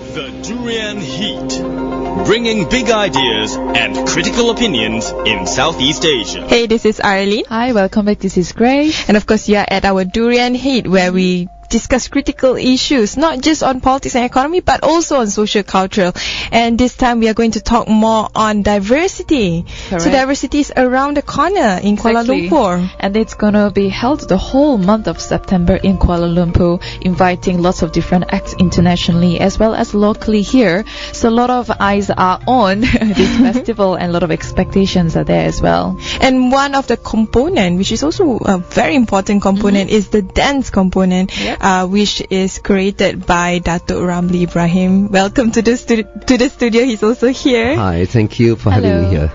The Durian Heat, bringing big ideas and critical opinions in Southeast Asia. Hey, this is Arlene. Hi, welcome back. This is Grace. And of course, you are at our Durian Heat, where we discuss critical issues, not just on politics and economy, but also on social cultural. And this time we are going to talk more on diversity. Correct. So diversity is around the corner in Kuala Lumpur. And it's going to be held the whole month of September in Kuala Lumpur, inviting lots of different acts internationally as well as locally here. So a lot of eyes are on this festival and a lot of expectations are there as well. And one of the component, which is also a very important component, is the dance component. Yep. Which is created by Datuk Ramli Ibrahim. Welcome to the studio. He's also here. Hi, thank you for having me here.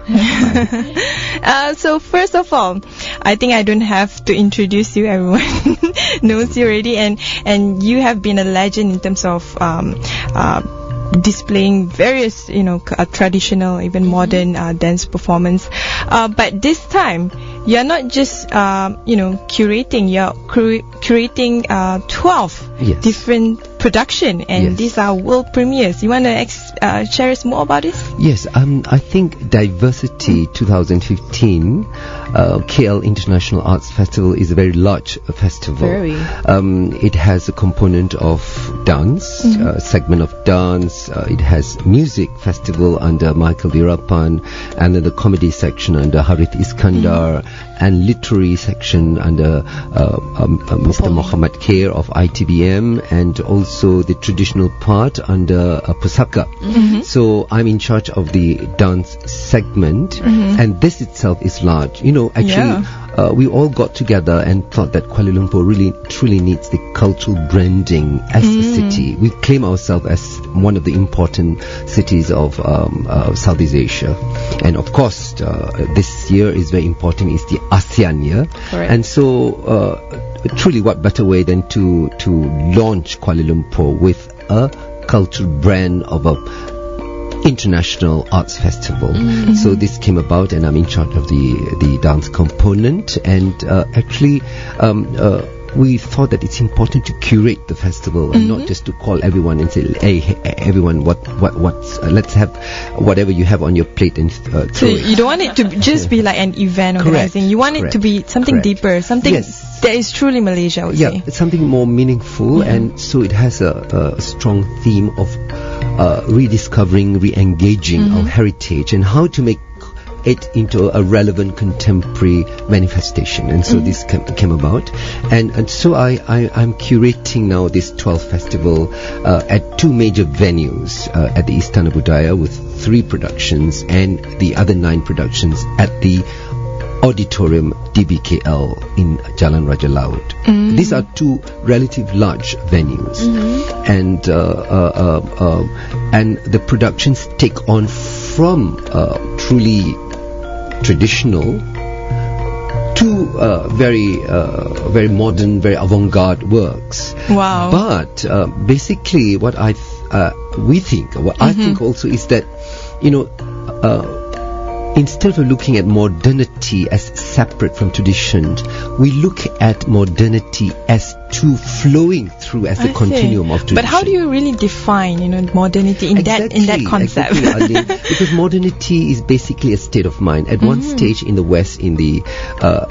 So first of all, I think I don't have to introduce you. Everyone knows you already, and you have been a legend in terms of displaying various, traditional, even modern dance performance. But this time, you're not just, curating. You're curating 12 different production, and these are world premieres. You want to share us more about this? Yes, I think Diversity 2015 KL International Arts Festival is a very large festival. It has a component of dance, segment of dance. It has music festival under Michael Dirapan, and then the comedy section under Harith Iskandar, and literary section under Mr. Muhammad Khair of ITBM, and also the traditional part under Pusaka. So I'm in charge of the dance segment, and this itself is large. We all got together and thought that Kuala Lumpur really truly needs the cultural branding as a city. We claim ourselves as one of the important cities of Southeast Asia, and of course this year is very important. It's the ASEAN year. Correct. And so truly what better way than to launch Kuala Lumpur with a cultural brand of a international arts festival. So this came about, and I'm in charge of the dance component, and actually we thought that it's important to curate the festival and not just to call everyone and say, hey everyone, what's let's have whatever you have on your plate and throw so it. You don't want it to just be like an event organizing. You want it to be something deeper, something that is truly Malaysia, I would say. It's something more meaningful, and so it has a strong theme of rediscovering, re-engaging our heritage and how to make it into a relevant contemporary manifestation. And so this came about, and so I'm curating now this 12th festival at two major venues, at the Istana Budaya with 3 productions, and the other 9 productions at the Auditorium DBKL in Jalan Raja Laut. These are 2 relative large venues, and the productions take on from truly traditional to very modern, very avant-garde works. Wow! But basically, what I think also is that instead of looking at modernity as separate from tradition, we look at modernity as two flowing through as a continuum of tradition. But how do you really define, modernity in that concept? Exactly, because modernity is basically a state of mind. At one stage in the West, in the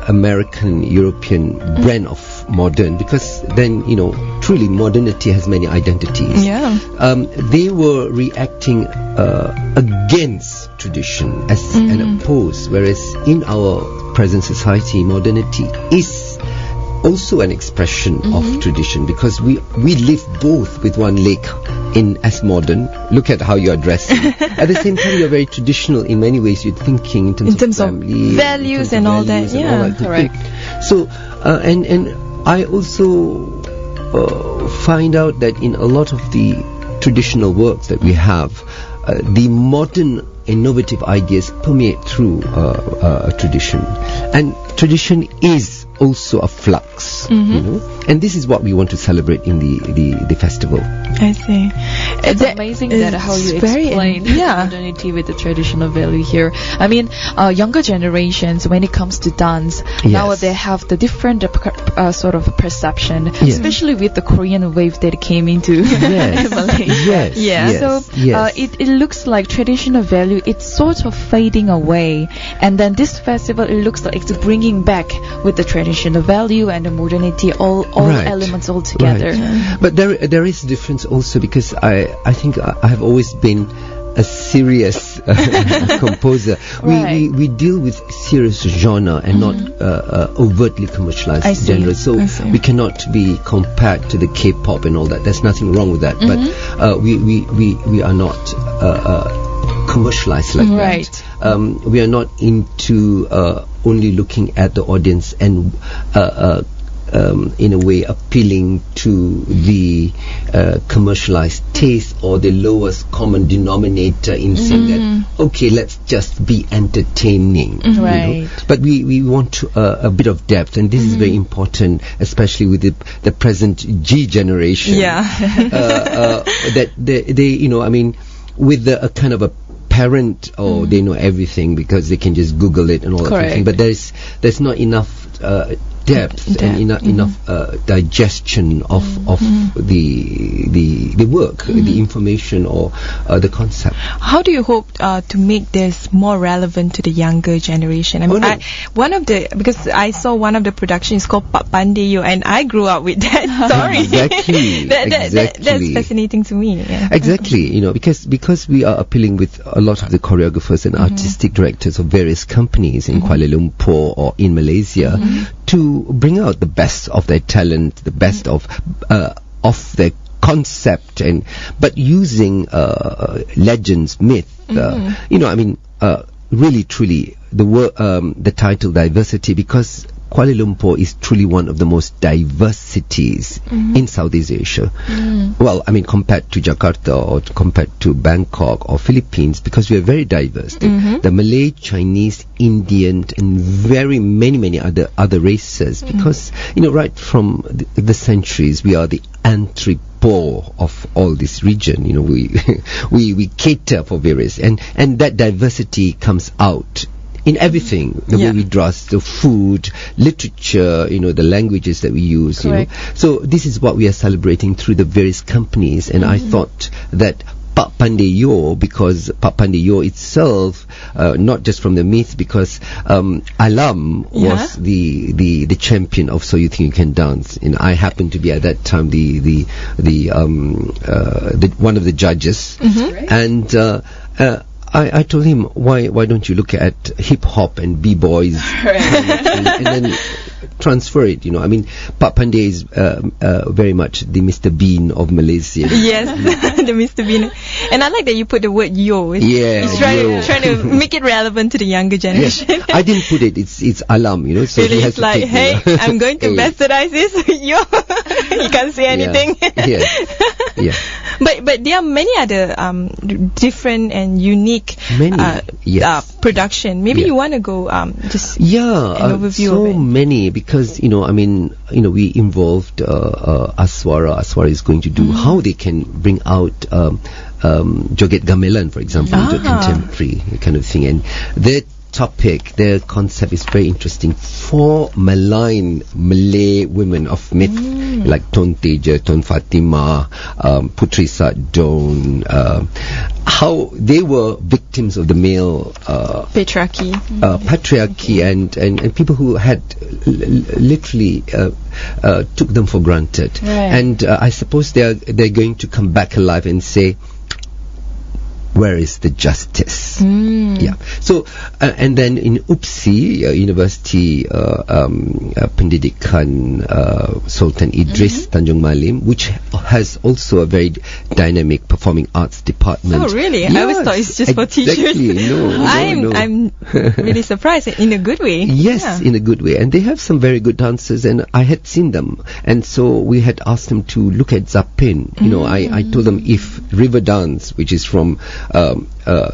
American, European brand of modern, because then, truly modernity has many identities. They were reacting against tradition as an oppose, whereas in our present society, modernity is also an expression of tradition, because we live both with one leg in as modern. Look at how you are dressing. At the same time, you're very traditional in many ways. You're thinking in terms of family, values and all that. Correct. So and I also find out that in a lot of the traditional works that we have, the modern innovative ideas permeate through tradition, and tradition is also a flux, and this is what we want to celebrate in the festival. I see. It's amazing that how you explain modernity with the traditional value here. I mean, younger generations, when it comes to dance, now they have the different sort of perception, especially with the Korean wave that came into Malaysia. So it looks like traditional value, it's sort of fading away. And then this festival, it looks like it's bringing back with the traditional value and the modernity, all elements all together. But there is a difference also, because I think I have always been a serious composer. We deal with serious genre and not overtly commercialized genre. So we cannot be compared to the K-pop and all that. There's nothing wrong with that. But we are not commercialized like that. We are not into only looking at the audience and in a way appealing to the commercialized taste or the lowest common denominator in saying that, okay, let's just be entertaining. You know? But we want a bit of depth, and this is very important, especially with the present G generation. That they you know, I mean, with a kind of a parent, they know everything because they can just Google it and all that kind of thing. But there's not enough depth and enough digestion of the work, the information or the concept. How do you hope to make this more relevant to the younger generation? I mean, because I saw one of the productions called Pak Pandeyo, and I grew up with that story. Exactly. That's fascinating to me. Exactly. You know, because we are appealing with a lot of the choreographers and artistic directors of various companies in Kuala Lumpur or in Malaysia to bring out the best of their talent, the best of their concept, but using legends, myth. You know, I mean, really, truly, the title diversity, because Kuala Lumpur is truly one of the most diverse cities in Southeast Asia. Well, I mean, compared to Jakarta or compared to Bangkok or Philippines, because we are very diverse. The Malay, Chinese, Indian, and very many other races. Because, you know, right from the centuries, we are the entrepot of all this region. You know, we cater for various, and that diversity comes out in everything, the way we dress, the food, literature, you know, the languages that we use, you know. So this is what we are celebrating through the various companies, and I thought that Pak Pandeyo, because Pak Pandeyo itself, not just from the myth, because Alam was the champion of So You Think You Can Dance, and I happened to be at that time the one of the judges, and I told him, why don't you look at hip hop and b-boys and then transfer it, you know. I mean, Pak Pandey is very much the Mr. Bean of Malaysia. Yes, the Mr. Bean. And I like that you put the word yo. He's trying to make it relevant to the younger generation. Yes. I didn't put it, it's Alam, you know. So really, it's like, hey, I'm going to bastardize this, yo. You can't say anything. But there are many other different and unique production. Maybe you want to go just an overview so of it. Many, because, you know, I mean, you know, we involved Aswara is going to do how they can bring out Joget Gamelan, for example, into contemporary kind of thing, and their concept is very interesting. 4 malign Malay women of myth, like Tun Teja, Tun Fatima, Putri Sadon, how they were victims of the male patriarchy, and people who had literally took them for granted. And I suppose they're going to come back alive and say, where is the justice? So and then in UPSI, University Pendidikan Sultan Idris Tanjung Malim, which has also a very dynamic performing arts department. Oh really? Yes, I always thought it's just for teachers. I'm really surprised in a good way. Yes, in a good way. And they have some very good dancers, and I had seen them, and so we had asked them to look at Zapin. You know, I told them if river dance, which is from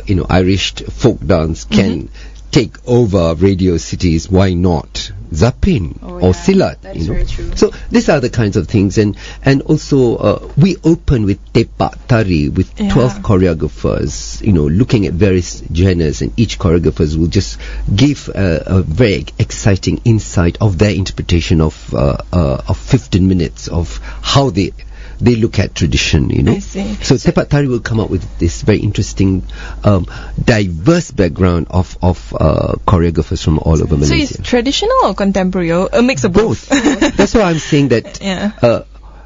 you know, Irish folk dance, can take over radio cities, why not Zapin or Silat? That's very true. So these are the kinds of things, and also we open with Tepak Tari with 12 choreographers, looking at various genres, and each choreographers will just give a very exciting insight of their interpretation of 15 minutes of how they look at tradition, I see. So Tepak Tari will come up with this very interesting, diverse background of choreographers from all over Malaysia. So it's traditional or contemporary, or a mix of both? That's why I'm saying that.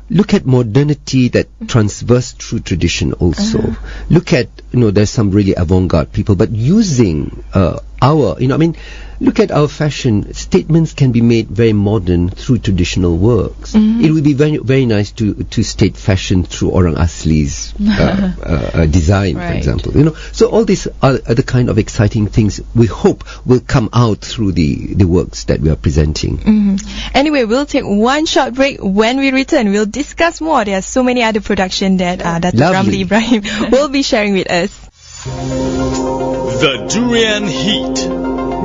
Look at modernity that transverse through tradition also. Look at, there's some really avant-garde people, but using look at our fashion. Statements can be made very modern through traditional works. It would be very, very nice to state fashion through Orang Asli's design, for example. So all these are the kind of exciting things we hope will come out through the works that we are presenting. Anyway, we'll take one short break. When we return, we'll discuss more. There are so many other productions that Datuk Ramli Ibrahim will be sharing with us. The Durian Heat,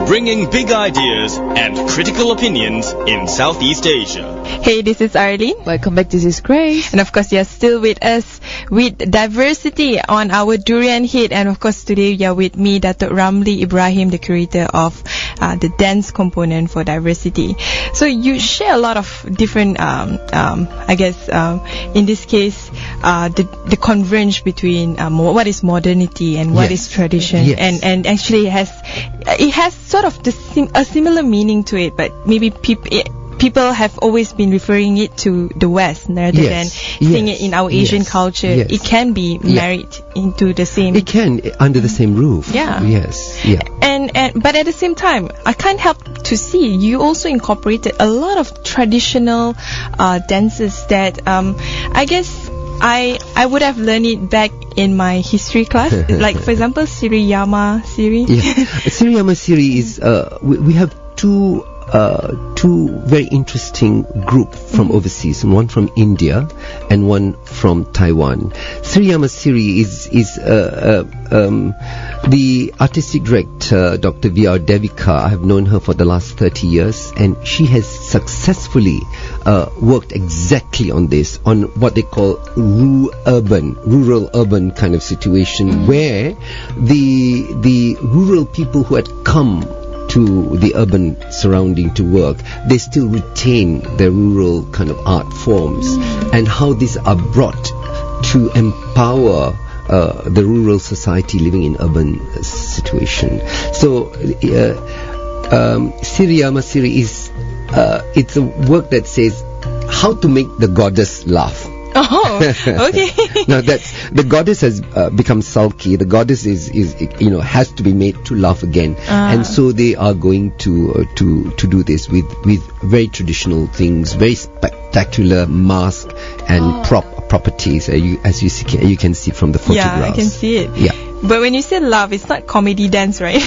bringing big ideas and critical opinions in Southeast Asia. Hey, this is Arlene. Welcome back, this is Grace. And of course, you're still with us with Diversity on our Durian Heat. And of course, today you're with me, Datuk Ramli Ibrahim, the curator of the dance component for Diversity. So you share a lot of different, in this case, the convergence between what is modernity and what is tradition. And actually it has sort of a similar meaning to it, but maybe people have always been referring it to the West rather than seeing it in our Asian culture. It can be married into the same. It can under the same roof. But at the same time, I can't help to see you also incorporated a lot of traditional dances that I guess I would have learned it back in my history class. Like, for example, Siriyama Siri. Siriyama Siri is we have two very interesting group from overseas, one from India and one from Taiwan. Siriyama Siri is the artistic director, Dr. V.R. Devika. I have known her for the last 30 years, and she has successfully worked exactly on this, on what they call rural-urban kind of situation, where the rural people who had come to the urban surrounding to work, they still retain their rural kind of art forms, and how these are brought to empower the rural society living in urban situation. So Siriyama Siri is it's a work that says how to make the goddess laugh. Oh, okay. Now that's the goddess has become sulky. The goddess is has to be made to laugh again, and so they are going to do this with very traditional things, very spectacular mask and properties, as you can see from the photographs. Yeah, I can see it. Yeah. But when you say love, it's not comedy dance, right?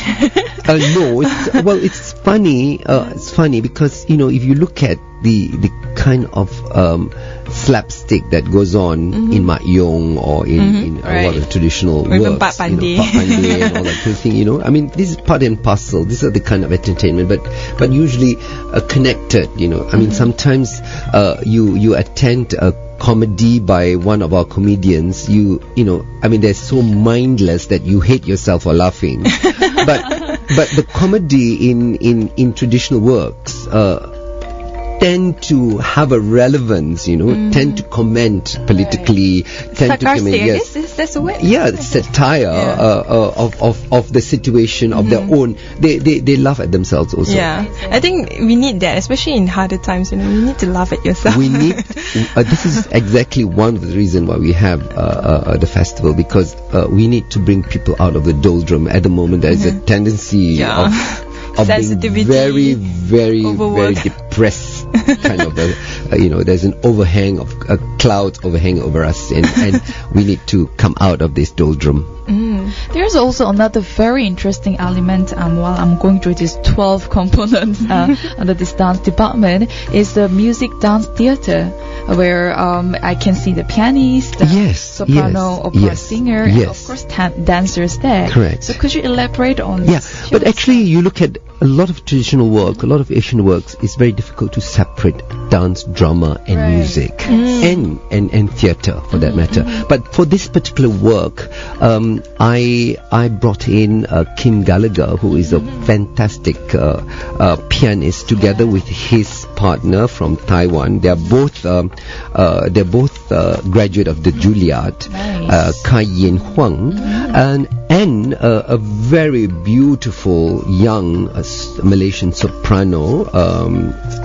No, it's funny. It's funny because if you look at the kind of slapstick that goes on in Mak Yong or in a lot of traditional or works, even Pak Pandey. Pak Pandey and all that kind of thing. I mean, this is part and parcel. These are the kind of entertainment, but usually connected. I mean, sometimes you attend a comedy by one of our comedians. I mean, they're so mindless that you hate yourself for laughing. but the comedy in traditional works tend to have a relevance, tend to comment politically, tend to comment. Yes, that's a word. Yeah, satire of the situation of their own. They laugh at themselves also. Yeah, I think we need that, especially in harder times. You need to laugh at yourself. We need. This is exactly one of the reasons why we have the festival, because we need to bring people out of the doldrum. At the moment, there is a tendency of being very, very, very depressed, kind of there's an overhang of a cloud overhang over us, and we need to come out of this doldrum. There's also another very interesting element while I'm going through these 12 components under this dance department is the music dance theatre. where I can see the pianist, the soprano, opera singer, and of course dancers there. Correct. So could you elaborate on Yeah, this? but actually you look at a lot of traditional work, a lot of Asian works, it's very difficult to separate dance, drama and music and theatre for that matter. But for this particular work, I brought in Kim Gallagher, who is a fantastic pianist, together with his partner from Taiwan. They're both graduate of the Juilliard, Kai Yin Huang, and a very beautiful young Malaysian soprano,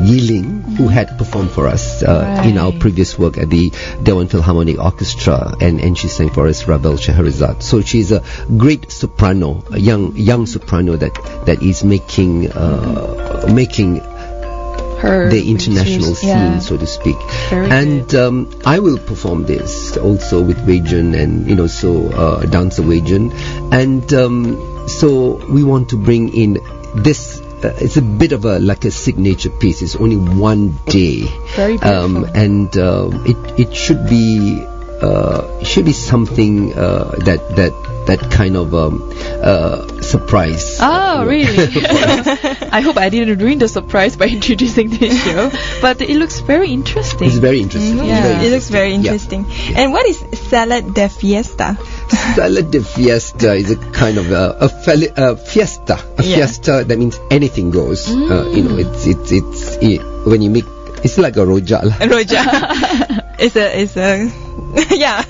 Yiling, who had performed for us in our previous work at the Dewan Philharmonic Orchestra, and she sang for us Ravel Scheherazade. So she's a great soprano, a young soprano that is making her the international scene, so to speak. And I will perform this also with Wajan and dancer Wajan, and so we want to bring in this. It's a bit of like a signature piece. It's only one day, very beautiful. And it should be something that kind of surprise. Oh, really? I hope I didn't ruin the surprise by introducing this show, but it looks very interesting. It's very interesting. It looks very interesting. Yeah. And what is Salad de Fiesta? Salad de Fiesta is a kind of a fiesta. Fiesta, that means anything goes. It's when you make, it's like a rojak. Rojak. It's a yeah.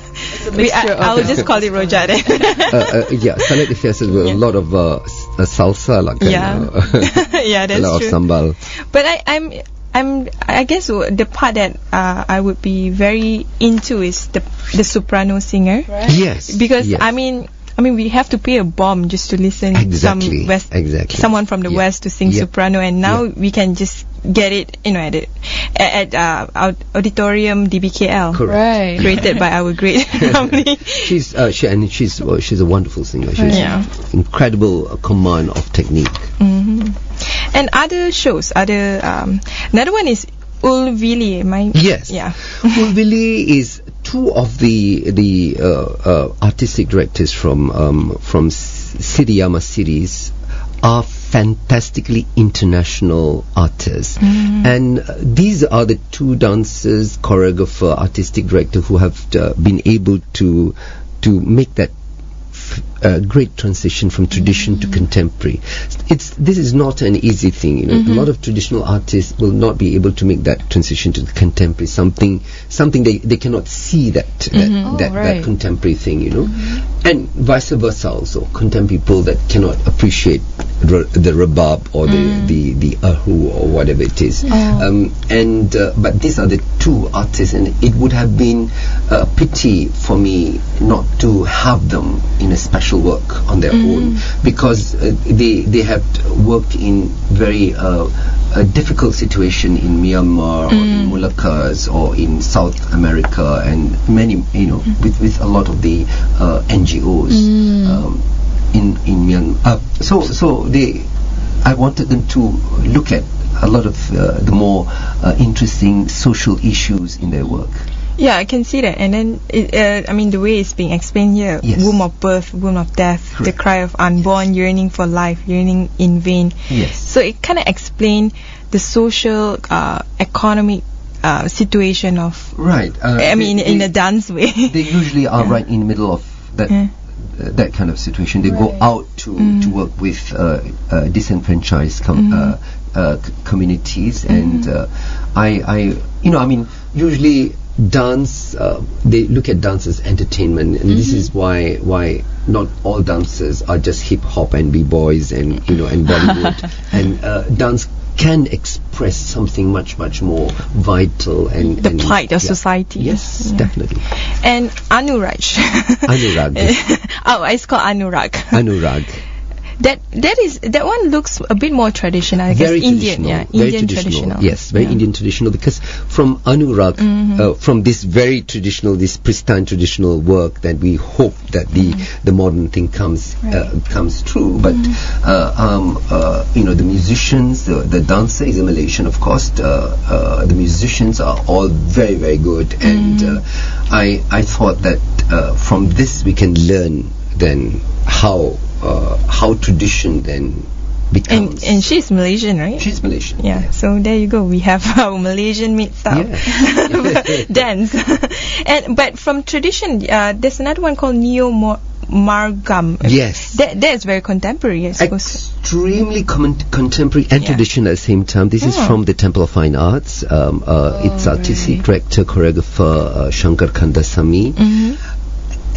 I will just call it rojak then. Salad de Fiesta with a lot of salsa, like yeah, that's a lot true. of sambal. But I guess the part that I would be very into is the soprano singer. Right. Yes. Because I mean we have to pay a bomb just to listen someone from the West to sing soprano, and now we can just get it at Auditorium DBKL. Correct. Right. Created by our great Ramli. She's a wonderful singer. She's incredible command of technique. And other shows, another one is Ulvili. Yes. Yeah. Ulvili is two of the artistic directors from Siriyama series are fantastically international artists, and these are the two dancers, choreographer, artistic director who have been able to make that great transition from tradition to contemporary. This is not an easy thing. A lot of traditional artists will not be able to make that transition to contemporary. Something they cannot see that contemporary thing. And vice versa also. Contemporary people that cannot appreciate the rebab or the ahu or whatever it is. But these are the two artists, and it would have been a pity for me not to have them in a special work on their own, because they have worked in very difficult situation in Myanmar or in Moluccas or in South America, and many with a lot of the NGOs in Myanmar. So I wanted them to look at a lot of the more interesting social issues in their work. Yeah, I can see that. And then, the way it's being explained here, womb of birth, womb of death, the cry of unborn, yearning for life, yearning in vain. Yes. So it kind of explains the social, economic situation of... Right. In a dance way. They usually are right in the middle of that kind of situation. They go out to work with disenfranchised communities, and usually dance, they look at dance as entertainment, and this is why not all dancers are just hip hop and b-boys and and Bollywood, and dance can express something much more vital and the plight of society. Yes, definitely. And Anurag. Anurag. It's called Anurag. Anurag. That one looks a bit more traditional. I guess Very Indian, traditional. Indian traditional. Yes, very Indian traditional, because from Anurag, from this very traditional, this pristine traditional work, that we hope that the modern thing comes true. But the musicians, the dancer is a Malaysian, of course. The musicians are all very, very good, and I thought that from this we can learn then how tradition then becomes. And she's Malaysian, right? She's Malaysian. Yeah. So there you go. We have our Malaysian made style dance. But from tradition, there's another one called Neo Margam. Yes. That is very contemporary, I suppose. Extremely contemporary and traditional at the same time. This is from the Temple of Fine Arts. Its artistic director, choreographer Shankar Kandasamy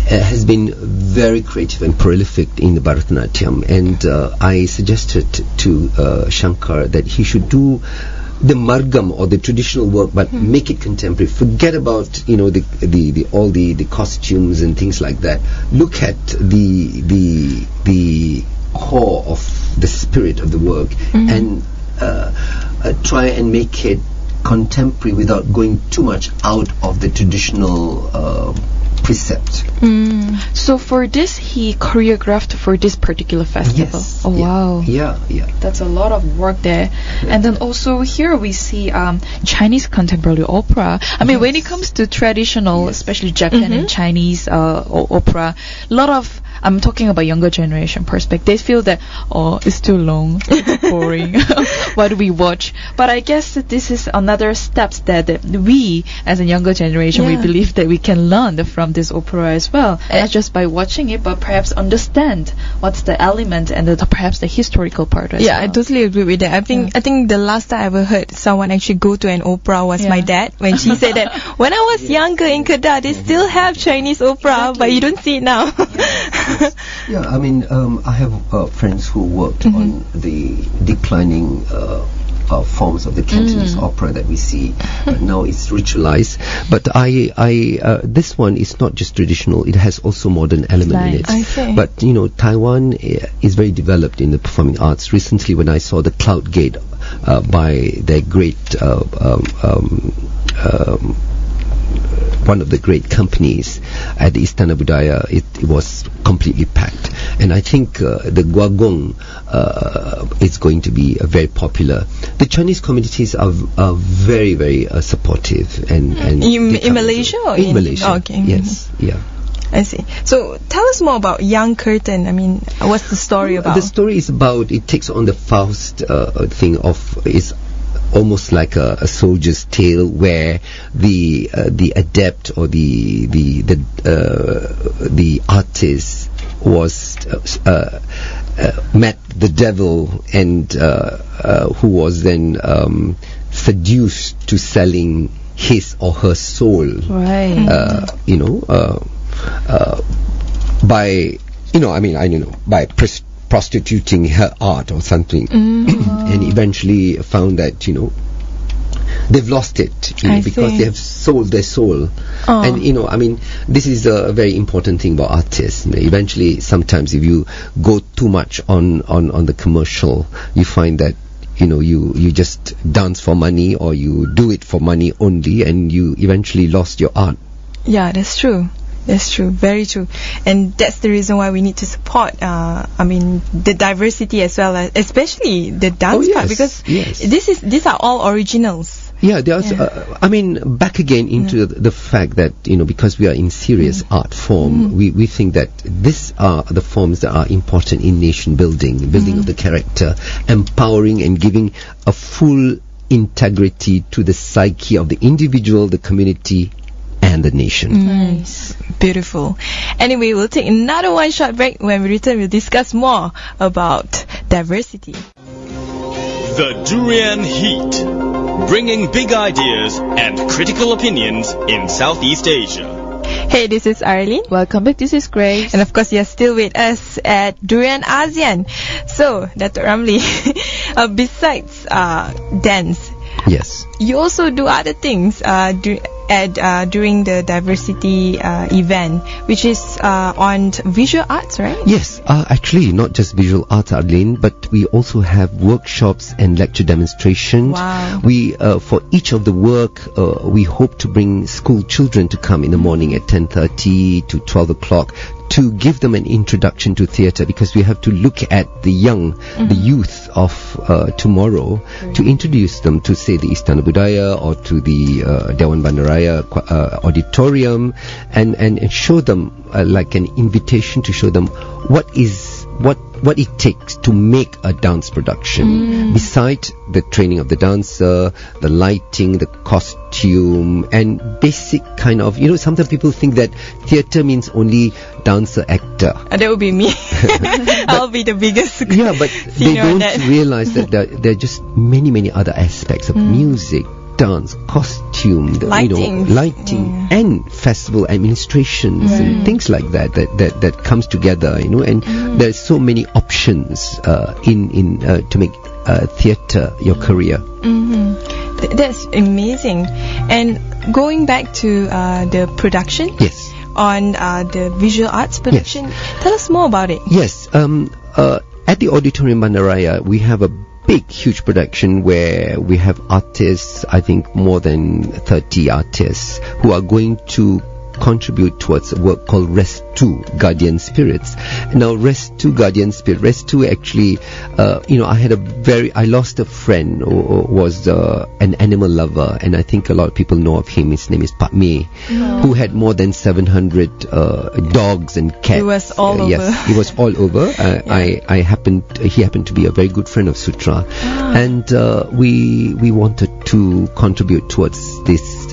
has been very creative and prolific in the Bharatanatyam, and I suggested to Shankar that he should do the margam or the traditional work, but make it contemporary. Forget about the costumes and things like that. Look at the core of the spirit of the work, and try and make it contemporary without going too much out of the traditional precept. So for this, he choreographed for this particular festival. Yes. Oh, wow. Yeah. That's a lot of work there. And then also here we see Chinese contemporary opera. I mean, when it comes to traditional, especially Japan and Chinese opera, a lot of, I'm talking about younger generation perspective, they feel that, it's too long, it's boring, why do we watch? But I guess that this is another steps that we, as a younger generation, we believe that we can learn from this opera as well. Not just by watching it, but perhaps understand what's the element and perhaps the historical part as well. I totally agree with that. I think the last time I ever heard someone actually go to an opera was my dad, when she said that when I was younger in Kedah, they still have Chinese opera, but you don't see it now. I mean, I have friends who worked on the declining forms of the Cantonese opera that we see. Now it's ritualized, but this one is not just traditional, it has also modern element in it. I see. But Taiwan is very developed in the performing arts. Recently when I saw the Cloud Gate by their great one of the great companies at the Istana Budaya, it was completely packed, and I think the Guagong is going to be very popular. The Chinese communities are very, very supportive, and in Malaysia or in Malaysia? Oh, okay. Yes, I see. So tell us more about Young Curtain. I mean, what's the story about? The story is about, it takes on the Faust thing of, is almost like a soldier's tale, where the adept or the artist was met the devil, and who was then seduced to selling his or her soul, by by prostituting her art or something, and eventually found that they've lost it because they have sold their soul. And this is a very important thing about artists. Eventually, sometimes if you go too much on the commercial, you find that you just dance for money, or you do it for money only, and you eventually lost your art. Yeah, that's true. That's true, very true. And that's the reason why we need to support the diversity as well, especially the dance part, because these are all originals. Yeah, there's back again into the fact that because we are in serious art form, we think that these are the forms that are important in nation building of the character, empowering and giving a full integrity to the psyche of the individual, the community, and the nation. Nice. Beautiful. Anyway, we'll take another one short break. When we return, we'll discuss more about diversity. The Durian Heat, bringing big ideas and critical opinions in Southeast Asia. Hey, this is Arlene. Welcome back, this is Grace. And of course, you're still with us at Durian ASEAN. So, Datuk Ramli, besides dance, yes, you also do other things. during the diversity event, which is on visual arts, right? Yes, actually not just visual arts, Arlene, but we also have workshops and lecture demonstrations. Wow. We for each of the work, we hope to bring school children to come in the morning at 10:30 to 12 o'clock to give them an introduction to theatre, because we have to look at the young, the youth of tomorrow, to introduce them to, say, the Istana Budaya or to the Dewan Bandaraya auditorium, and show them like an invitation to show them what it takes to make a dance production, besides the training of the dancer, the lighting, the costume, and basic kind of, sometimes people think that theatre means only dancer, actor. That would be me. I'll be the biggest. Yeah, but they don't realize that there are just many other aspects of music, dance, costume, lighting, and festival administrations and things like that comes together, and there's so many options in to make theatre your career. That's amazing. And going back to the production, yes, on the visual arts production, yes, tell us more about it. Yes, at the Auditorium Bandaraya, we have a huge production where we have artists, I think more than 30 artists, who are going to contribute towards a work called Rest 2 Guardian Spirits. Now, Rest 2 Guardian Spirit, Rest 2 actually, I lost a friend who was an animal lover, and I think a lot of people know of him. His name is Pak Mei, who had more than 700 dogs and cats. He was all over. Yes, he was all over. He happened to be a very good friend of Sutra, and we wanted to contribute towards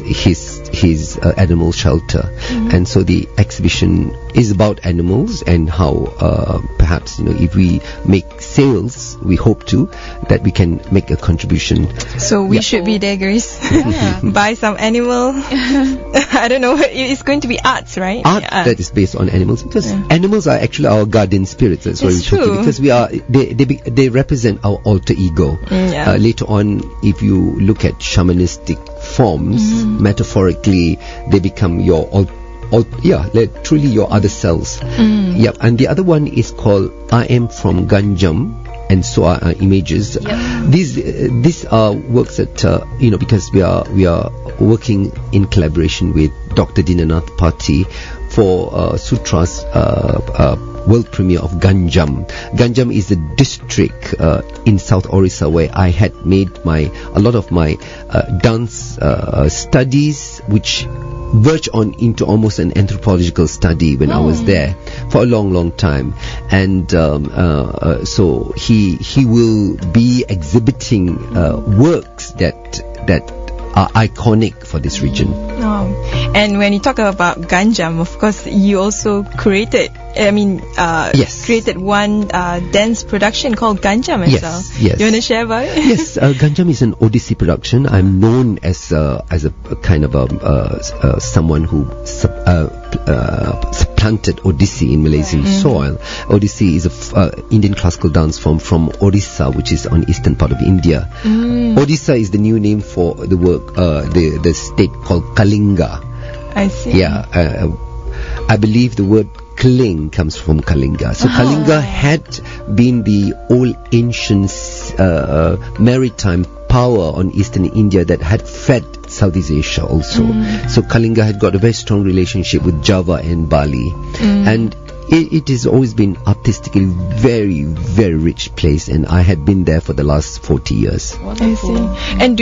his animal shelter. And so the exhibition is about animals and how perhaps if we make sales, we hope that we can make a contribution. So we should be there, Grace. Buy some animal. I don't know, it's going to be arts, right? Art that is based on animals, because animals are actually our guardian spirits. That's why we should, because they represent our alter ego. Later on, if you look at shamanistic forms, metaphorically, they become your truly your other selves. And the other one is called I Am from Ganjam, and so are images. These are works that because we are working in collaboration with Dr. Dinanath Pati for Sutra's world premiere of Ganjam. Ganjam is a district in South Orissa where I had made a lot of my dance studies, which verge on into almost an anthropological study when I was there for a long time. And so he will be exhibiting works that are iconic for this region. And when you talk about Ganjam, of course, you also created one dance production called Ganjam as well. Yes. You want to share about it? Yes, Ganjam is an Odyssey production. I'm known as a kind of someone who supplanted Odyssey in Malaysian soil. Odyssey is a Indian classical dance form from Orissa, which is on eastern part of India. Odisha is the new name for the work, the state called Kalinga. I see. I believe the word Kling comes from Kalinga. So Kalinga had been the old ancient maritime power on eastern India that had fed Southeast Asia also. So Kalinga had got a very strong relationship with Java and Bali. And it has always been artistically very, very rich place, and I had been there for the last 40 years. Wonderful. I see. And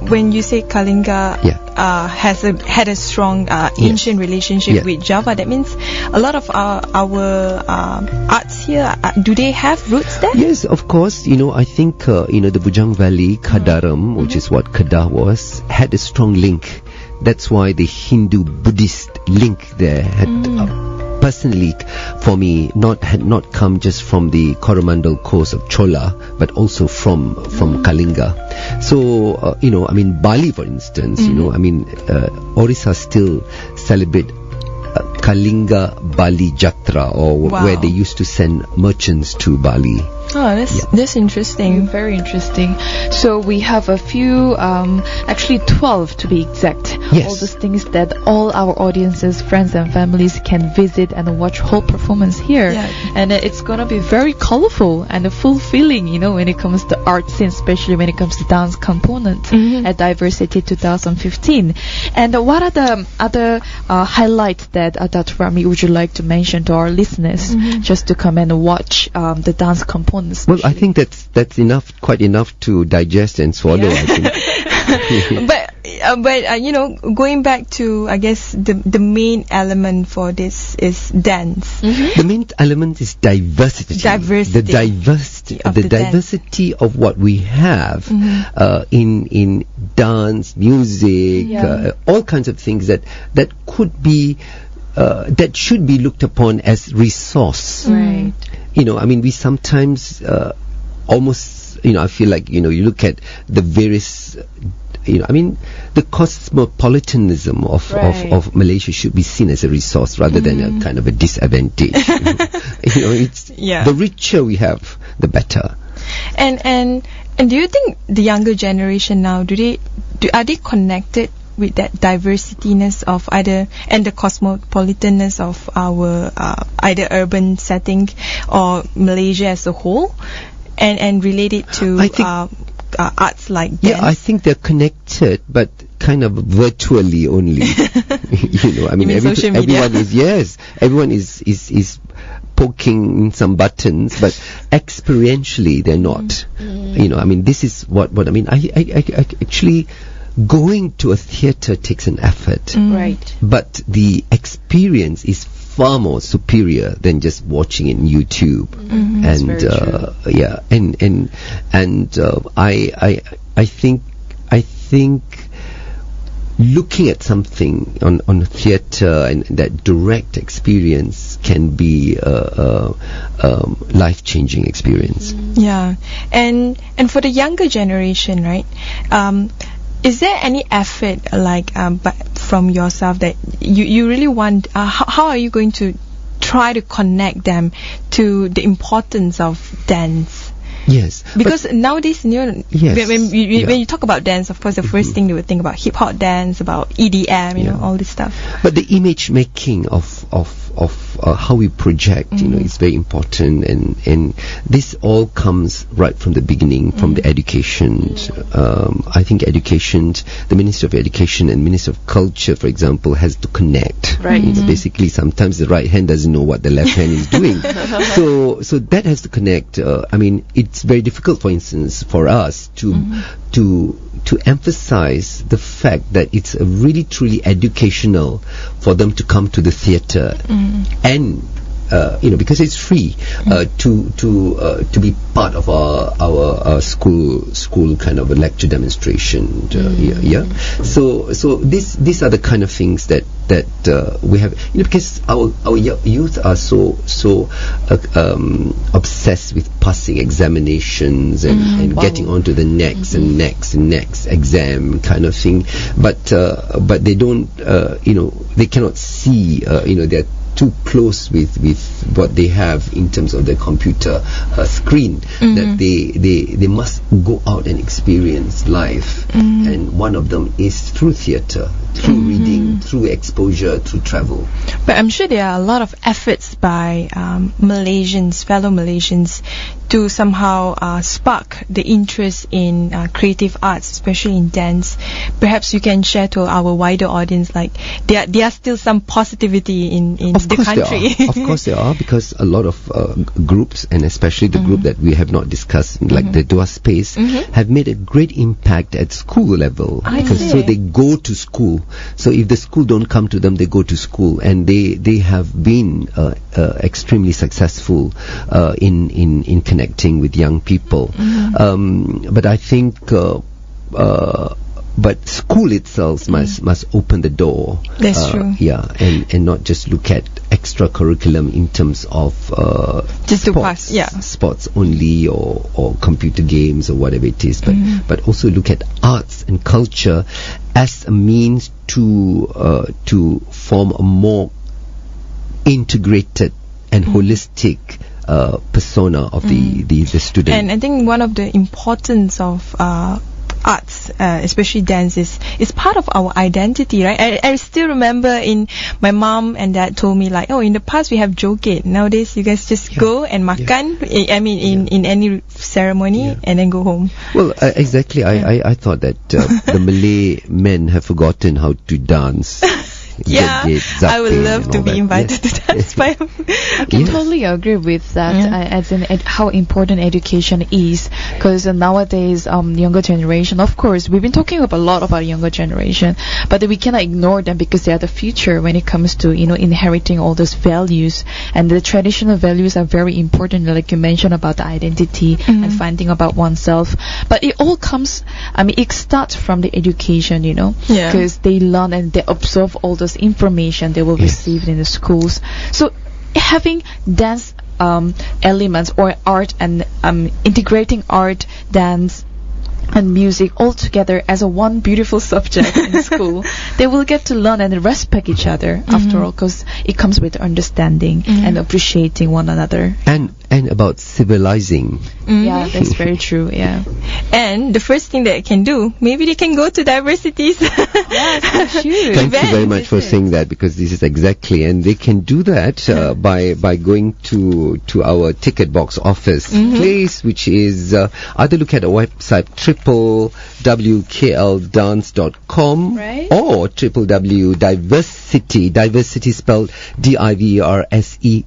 when you say Kalinga had a strong ancient relationship with Java, that means a lot of our arts here, do they have roots there? Yes, of course. I think the Bujang Valley, Kadaram, which is what Kedah was, had a strong link. That's why the Hindu-Buddhist link there had personally, for me, had not come just from the Coromandel coast of Chola, but also from Kalinga. So, Bali, for instance, Orissa still celebrate Kalinga Bali Jatra, or where they used to send merchants to Bali. Oh, that's interesting. Very interesting. So we have a few, actually 12 to be exact. Yes. All those things that all our audiences, friends and families can visit and watch whole performance here. Yeah. And it's gonna be very colorful and fulfilling, when it comes to art scene, especially when it comes to dance component at Diversity 2015. And what are the other highlights that Datuk Ramli would you like to mention to our listeners just to come and watch the dance component? Well, I think that's enough, quite enough to digest and swallow. I think. But going back to, I guess the main element for this is dance. The main element is diversity. Diversity. The diversity of what we have in dance, music, all kinds of things that could be that should be looked upon as resource. Right. We sometimes almost, I feel like, you look at the various, the cosmopolitanism of Malaysia should be seen as a resource rather than a kind of a disadvantage. It's the richer we have, the better. And do you think the younger generation now, are they connected with that diversityness of either, and the cosmopolitanness of our either urban setting or Malaysia as a whole, and relate it to arts like dance? Yeah, I think they're connected, but kind of virtually only. Social media? Everyone is poking some buttons, but experientially they're not. This is what I mean. I actually, going to a theatre takes an effort, right? But the experience is far more superior than just watching it on YouTube. I think looking at something on theatre and that direct experience can be a life-changing experience. Yeah, and for the younger generation, right? Is there any effort from yourself that you really want? How are you going to try to connect them to the importance of dance? Yes, because nowadays, when you talk about dance, of course, the first thing they would think about hip hop dance, about EDM, all this stuff. But the image making of how we project, is very important, and this all comes right from the beginning, from the education. I think education, the Minister of Education and Minister of Culture, for example, has to connect. Right. Basically, sometimes the right hand doesn't know what the left hand is doing, so that has to connect. It's very difficult, for instance, for us to emphasize the fact that it's really truly educational for them to come to the theatre and because it's free to be part of our school kind of a lecture demonstration. So these are the kind of things that we have, because our youth are so obsessed with passing examinations and getting on to the next and next exam kind of thing, but they don't they cannot see they're too close with what they have in terms of their computer screen, that they must go out and experience life, and one of them is through theatre, through reading, through exposure, through travel. But I'm sure there are a lot of efforts by fellow Malaysians to somehow spark the interest in creative arts, especially in dance. Perhaps you can share to our wider audience, like there are still some positivity in the country. Of course there are, because a lot of groups, and especially the group that we have not discussed, like the Dua Space, have made a great impact at school level. So they go to school. So if the school don't come to them, they go to school, and they have been extremely successful in connecting with young people. But I think but school itself must open the door. That's true. Yeah, and not just look at extra curriculum in terms of just sports, to pass, sports only, or computer games or whatever it is, but also look at arts and culture as a means to form a more integrated and holistic persona of the student. And I think one of the importance of arts, especially dance, is part of our identity, right? I still remember my mom and dad told me, like, in the past we have joget. Nowadays you guys just go and makan. I mean, in any ceremony and then go home. Well, exactly. I thought that the Malay men have forgotten how to dance. Yeah, I would love to be invited to dance by him. I can totally agree with that, as in how important education is, because nowadays younger generation, of course, we've been talking a lot about younger generation, but we cannot ignore them because they are the future when it comes to inheriting all those values, and the traditional values are very important, like you mentioned about the identity and finding about oneself. But it all comes, it starts from the education, because they learn and they absorb all those information they will receive in the schools. So having dance elements or art and integrating art, dance and music all together as a one beautiful subject in school, they will get to learn and respect each other after all, because it comes with understanding and appreciating one another. And about civilizing. Yeah, that's very true. Yeah. And the first thing that they can do, maybe they can go to diversities. Yes, they should. Thank you very much for saying that, because this is exactly, and they can do that by going to our ticket box office place, which is either look at our website www.kldance.com or www.diversity, diversity spelled DIVERSECITY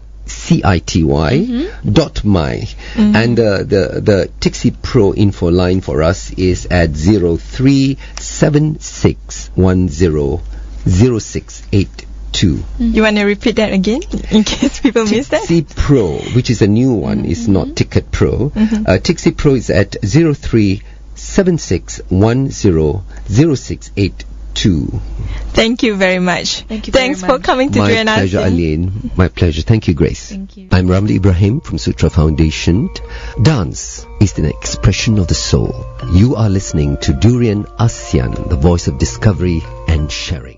.my and the Tixi Pro info line for us is at 0376100682. You want to repeat that again in case people miss that? Tixi Pro, which is a new one, is not Ticket Pro. Tixi Pro is at 0376100682. Thank you very much. Thanks for coming to join us. My pleasure, Arlene. My pleasure. Thank you, Grace. Thank you. I'm Ramli Ibrahim from Sutra Foundation. Dance is an expression of the soul. You are listening to Durian ASEAN, the voice of discovery and sharing.